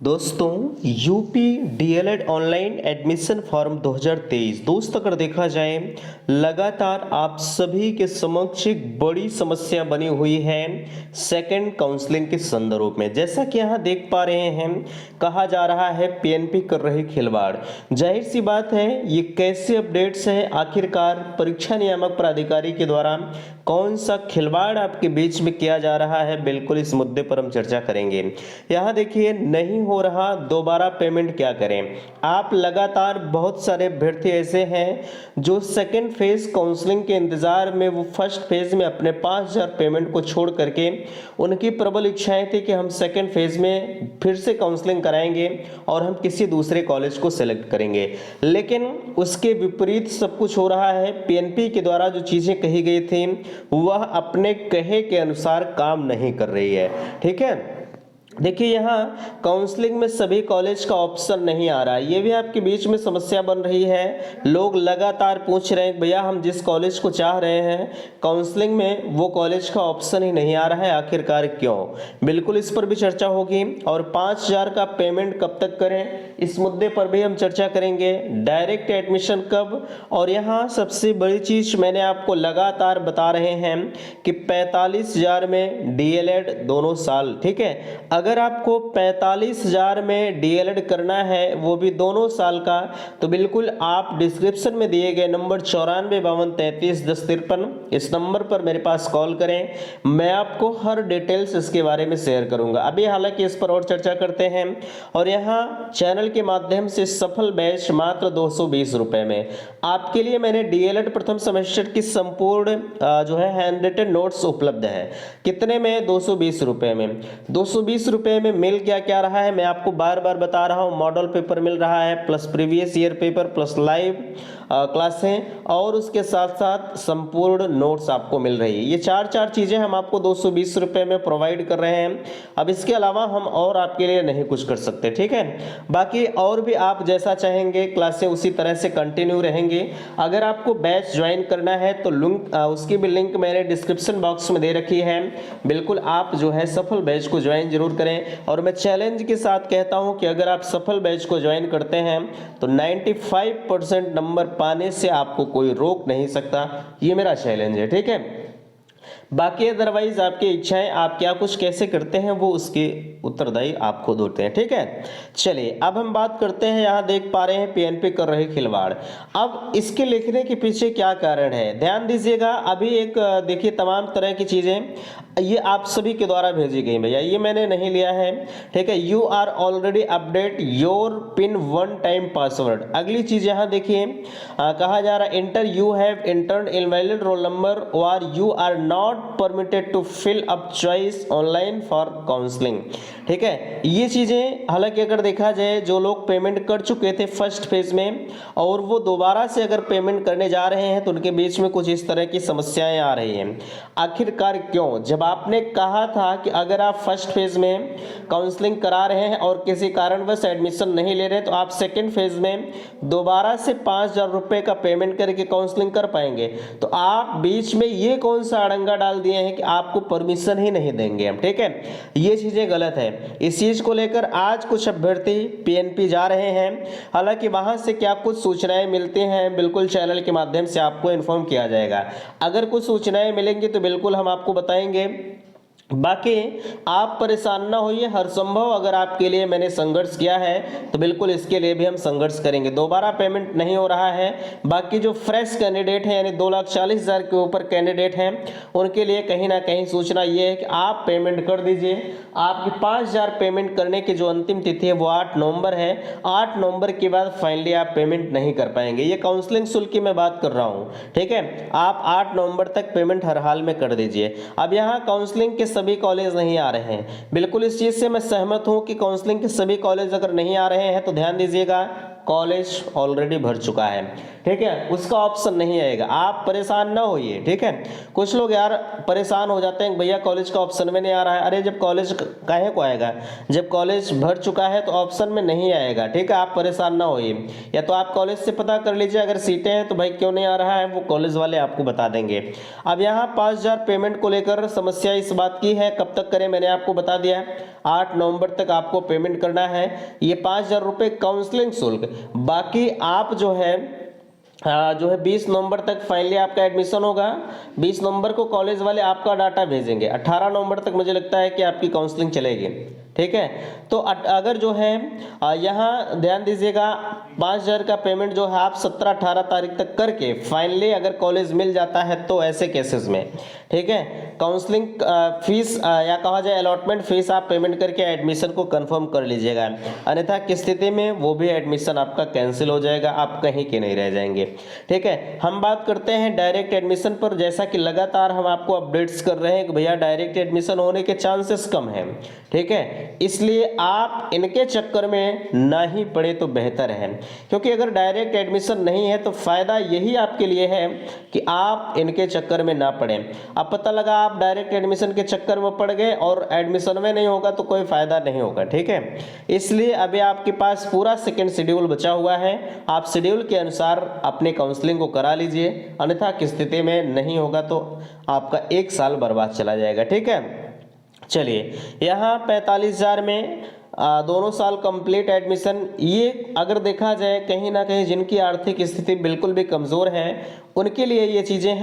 दोस्तों UP DElEd online admission form 2023 दोस्त अगर देखा जाए लगातार आप सभी के समक्ष एक बड़ी समस्या बनी हुई है सेकंड काउंसलिंग के संदर्भ में। जैसा कि यहाँ देख पा रहे हैं, कहा जा रहा है पीएनपी कर रहे खिलवाड़। जाहिर सी बात है ये कैसे अपडेट्स है, आखिरकार परीक्षा नियामक प्राधिकारी के द्वारा कौन सा खिलवाड़ आपके बीच में किया जा रहा है, बिल्कुल इस मुद्दे पर हम चर्चा करेंगे। यहाँ देखिए नहीं हो रहा दोबारा पेमेंट क्या करें। आप लगातार बहुत सारे अभ्यर्थी ऐसे हैं जो सेकंड फेज काउंसलिंग के इंतजार में वो फर्स्ट फेज में अपने 5,000 पेमेंट को छोड़ करके उनकी प्रबल इच्छाएं थी कि हम सेकंड फेज में फिर से काउंसलिंग कराएंगे और हम किसी दूसरे कॉलेज को सेलेक्ट करेंगे, लेकिन उसके विपरीत सब कुछ हो रहा है। पीएनपी के द्वारा जो चीजें कही गई थी वह अपने कहे के अनुसार काम नहीं कर रही है। ठीक है, देखिए यहाँ काउंसलिंग में सभी कॉलेज का ऑप्शन नहीं आ रहा है, ये भी आपके बीच में समस्या बन रही है। लोग लगातार पूछ रहे हैं भैया हम जिस कॉलेज को चाह रहे हैं काउंसलिंग में वो कॉलेज का ऑप्शन ही नहीं आ रहा है, आखिरकार क्यों। बिल्कुल इस पर भी चर्चा होगी। और 5,000 का पेमेंट कब तक करें इस मुद्दे पर भी हम चर्चा करेंगे। डायरेक्ट एडमिशन कब, और यहाँ सबसे बड़ी चीज मैंने आपको लगातार बता रहे हैं कि 45,000 में डीएलएड दोनों साल। ठीक है, अगर आपको 45,000 में डीएलएड करना है वो भी दोनों साल का, तो बिल्कुल आप डिस्क्रिप्शन में दिए गए नंबर 9452331053 इस नंबर पर मेरे पास कॉल करें। मैं आपको हर डिटेल्स इसके बारे में शेयर करूंगा। अभी हालांकि इस पर और चर्चा करते हैं। और यहाँ चैनल के माध्यम से सफल बैच मात्र 220 रुपए में आपके लिए मैंने डीएलएड प्रथम सेमेस्टर की संपूर्ण जो है हैंड रिटन नोट्स उपलब्ध है। कितने में? 220 रुपए में। 220 रुपए में मिल क्या रहा है मैं आपको बार बार बता रहा हूं। मॉडल पेपर मिल रहा है plus previous year paper plus live क्लासें और उसके साथ साथ संपूर्ण नोट्स आपको मिल रही है। ये चार चीजें हम आपको 220 रुपए में प्रोवाइड कर रहे हैं। अब इसके अलावा हम और आपके लिए नहीं कुछ कर सकते। ठीक है, बाकी और भी आप जैसा चाहेंगे क्लासें उसी तरह से कंटिन्यू रहेंगे। अगर आपको बैच ज्वाइन करना है तो लिंक उसकी भी लिंक मैंने डिस्क्रिप्शन बॉक्स में दे रखी है। बिल्कुल आप जो है सफल बैच को ज्वाइन जरूर करें। और मैं चैलेंज के साथ कहता हूं कि अगर आप सफल बैच को ज्वाइन करते हैं तो 95% नंबर पाने से आपको कोई रोक नहीं सकता, ये मेरा चैलेंज है। ठीक है, बाकी अदरवाइज आपकी इच्छाएं आप क्या कुछ कैसे करते हैं वो उसके उत्तरदायी आप खुद होते हैं। ठीक है, चलिए अब हम बात करते हैं। यहाँ देख पा रहे हैं पीएनपी कर रहे खिलवाड़। अब इसके लिखने के पीछे क्या कारण है ध्यान दीजिएगा। अभी एक देखिए तमाम तरह की चीजें ये आप सभी के द्वारा भेजी गई भैया, ये मैंने नहीं लिया है। ठीक है, you are already update your pin one time password. अगली चीज यहाँ देखिए कहा जा रहा है enter you have entered invalid roll number और you are not permitted to fill up choice online for counselling. ठीक है, ये चीजें हालांकि अगर देखा जाए जो लोग पेमेंट कर चुके थे फर्स्ट फेज में और वो दोबारा से अगर पेमेंट करने जा रहे हैं तो उनके बीच में कुछ इस तरह की समस्याएं आ रही हैं। आखिरकार क्यों? जब आपने कहा था कि अगर आप फर्स्ट फेज में काउंसलिंग करा रहे हैं और किसी कारणवश एडमिशन नहीं ले रहे तो आप सेकेंड फेज में दोबारा से 5,000 रुपए का पेमेंट करके काउंसलिंग कर पाएंगे, तो आप बीच में ये कौन सा अड़ंगा डाल दिए हैं कि आपको परमिशन ही नहीं देंगे हम। ठीक है, ये चीजें गलत है। इस चीज को लेकर आज कुछ अभ्यर्थी पीएनपी जा रहे हैं। हालांकि वहां से क्या कुछ सूचनाएं मिलती हैं बिल्कुल चैनल के माध्यम से आपको इन्फॉर्म किया जाएगा। अगर कुछ सूचनाएं मिलेंगी तो बिल्कुल हम आपको बताएंगे। बाकी आप परेशान ना होइए, हर संभव अगर आपके लिए मैंने संघर्ष किया है तो बिल्कुल इसके लिए भी हम संघर्ष करेंगे। दोबारा पेमेंट नहीं हो रहा है। बाकी जो फ्रेश कैंडिडेट हैं यानी 2,40,000 के ऊपर कैंडिडेट हैं उनके लिए कहीं ना कहीं सूचना ये है कि आप पेमेंट कर दीजिए। आपकी 5,000 पेमेंट करने की जो अंतिम तिथि है वो 8 नवंबर है। 8 नवंबर के बाद फाइनली आप पेमेंट नहीं कर पाएंगे। ये काउंसलिंग शुल्क की मैं बात कर रहा हूँ। ठीक है, आप 8 नवंबर तक पेमेंट हर हाल में कर दीजिए। अब यहाँ काउंसलिंग के सभी कॉलेज नहीं आ रहे हैं, बिल्कुल इस चीज से मैं सहमत हूं कि काउंसलिंग के सभी कॉलेज अगर नहीं आ रहे हैं तो ध्यान दीजिएगा कॉलेज ऑलरेडी भर चुका है। ठीक है, उसका ऑप्शन नहीं आएगा। आप परेशान ना होइए, ठीक है। कुछ लोग यार परेशान हो जाते हैं, भैया कॉलेज का ऑप्शन में नहीं आ रहा है। अरे जब कॉलेज काहे को आएगा, जब कॉलेज भर चुका है तो ऑप्शन में नहीं आएगा, ठीक है। आप परेशान ना होइए, या तो आप कॉलेज से पता कर लीजिए, अगर सीटें हैं तो भाई क्यों नहीं आ रहा है, वो कॉलेज वाले आपको बता देंगे। अब यहाँ 5,000 पेमेंट को लेकर समस्या इस बात की है, कब तक करें मैंने आपको बता दिया है, 8 नवंबर तक आपको पेमेंट करना है। ये 5,000 रुपये काउंसलिंग शुल्क, बाकी आप जो है 20 नवंबर तक फाइनली आपका एडमिशन होगा। 20 नवंबर को कॉलेज वाले आपका डाटा भेजेंगे। 18 नवंबर तक मुझे लगता है कि आपकी काउंसलिंग चलेगी, ठीक है। तो अगर जो है यहाँ ध्यान दीजिएगा, 5,000 का पेमेंट जो है आप 17-18 तारीख तक करके फाइनली अगर कॉलेज मिल जाता है तो ऐसे केसेस में, ठीक है, काउंसलिंग फीस या कहा जाए अलॉटमेंट फीस आप पेमेंट करके एडमिशन को कंफर्म कर लीजिएगा। अन्यथा की स्थिति में वो भी एडमिशन आपका कैंसिल हो जाएगा, आप कहीं के नहीं रह जाएंगे, ठीक है। हम बात करते हैं डायरेक्ट एडमिशन पर। जैसा कि लगातार हम आपको अपडेट्स कर रहे हैं कि भैया डायरेक्ट एडमिशन होने के चांसेस कम हैं, ठीक है, इसलिए आप इनके चक्कर में ना ही पड़े तो बेहतर है। क्योंकि अगर डायरेक्ट एडमिशन नहीं है तो फायदा यही आपके लिए है कि आप इनके चक्कर में ना पड़े। अब पता लगा आप डायरेक्ट एडमिशन के चक्कर में पड़ गए और एडमिशन में नहीं होगा तो कोई फायदा नहीं होगा, ठीक है। इसलिए अभी आपके पास पूरा सेकंड शेड्यूल बचा हुआ है, आप शेड्यूल के अनुसार अपने काउंसलिंग को करा लीजिए, अन्यथा की स्थिति में नहीं होगा तो आपका 1 साल बर्बाद चला जाएगा, ठीक है। चलिए, यहाँ 45,000 में दोनों साल कंप्लीट एडमिशन, ये अगर देखा जाए कहीं ना कहीं जिनकी आर्थिक स्थिति बिल्कुल भी कमज़ोर है उनके लिए ये चीज़ें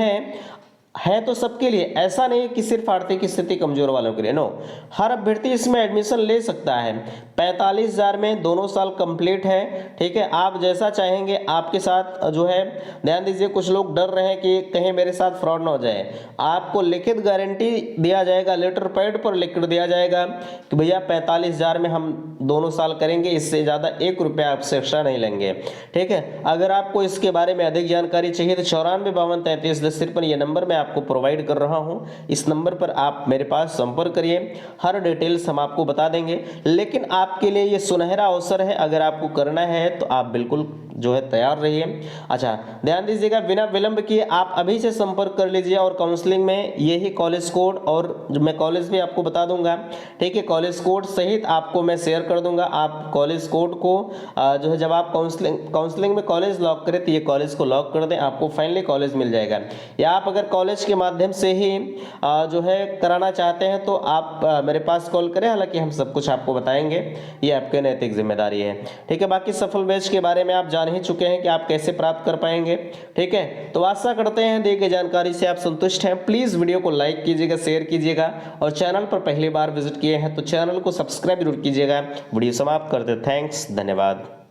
है तो सबके लिए, ऐसा नहीं कि सिर्फ आर्थिक स्थिति कमजोर वालों के लिए, नो, हर अभ्यर्थी इसमें एडमिशन ले सकता है। 45,000 में दोनों साल कंप्लीट है, ठीक है। आप जैसा चाहेंगे आपके साथ जो है, ध्यान दीजिए कुछ लोग डर रहे हैं कि कहीं मेरे साथ फ्रॉड ना हो जाए, आपको लिखित गारंटी दिया जाएगा, लेटर पैड पर लिख कर दिया जाएगा कि भैया 45,000 में हम दोनों साल करेंगे, इससे ज़्यादा 1 रुपया आपसे एक्स्ट्रा नहीं लेंगे, ठीक है। अगर आपको इसके बारे में अधिक जानकारी चाहिए तो 9452331053 ये नंबर मैं आपको प्रोवाइड कर रहा हूं, इस नंबर पर आप मेरे पास संपर्क करिए, हर डिटेल्स हम आपको बता देंगे। लेकिन आपके लिए ये सुनहरा अवसर है, अगर आपको करना है तो आप बिल्कुल जो है तैयार रहिए। अच्छा, ध्यान दीजिएगा, बिना विलंब किए आप अभी से संपर्क कर लीजिए और काउंसलिंग में यही कॉलेज कोड और जो मैं कॉलेज भी आपको बता दूंगा, ठीक है, कॉलेज कोड सहित आपको मैं शेयर कर दूंगा। आप कॉलेज कोड को जो है जब आप काउंसलिंग में कॉलेज लॉक करें तो ये कॉलेज को लॉक कर दें, आपको फाइनली कॉलेज मिल जाएगा। या आप अगर कॉलेज के माध्यम से ही जो है कराना चाहते हैं तो आप मेरे पास कॉल करें, हालांकि हम सब कुछ आपको बताएंगे, ये आपके नैतिक जिम्मेदारी है, ठीक है। बाकी सफल बैच के बारे में आप जान ही चुके हैं कि आप कैसे प्राप्त कर पाएंगे, ठीक है। तो आशा करते हैं दी गई जानकारी से आप संतुष्ट हैं। प्लीज वीडियो को लाइक कीजिएगा, शेयर कीजिएगा और चैनल पर पहली बार विजिट किए हैं तो चैनल को सब्सक्राइब जरूर कीजिएगा। वीडियो समाप्त करते, थैंक्स, धन्यवाद।